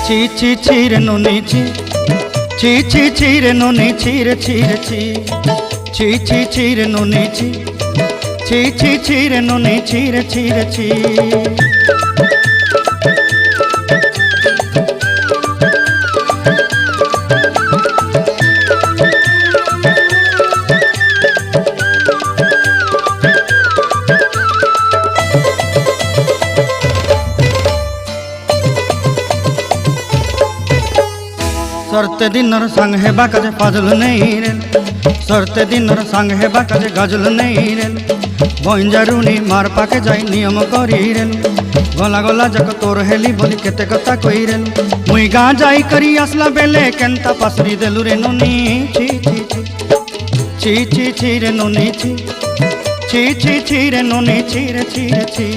ছি ছি ছি রে নুনি ছি, ছি ছি ছি রে নুনি ছি রে ছি রে ছি, ছি ছি ছি রে নুনি ছি, ছি ছি ছি রে নুনি ছি রে ছি রে ছি। सरते दिनर संग हेबा काजे फाजल नहीं रेल, सरते दिनर संग हेबा काजे गाजल नहीं रेल, बंजारुनी मार पाके जाई नियम करी रेल, गला गला जक तोर हेली बोली केते कथा कई रेल, मुई गाँ जाई करी आसला बेले केंता पासरी देलु रे नुनी ची ची ची ची ची ची रे नुनी ची, ची ची ची रे नुनी ची रे ची रे ची।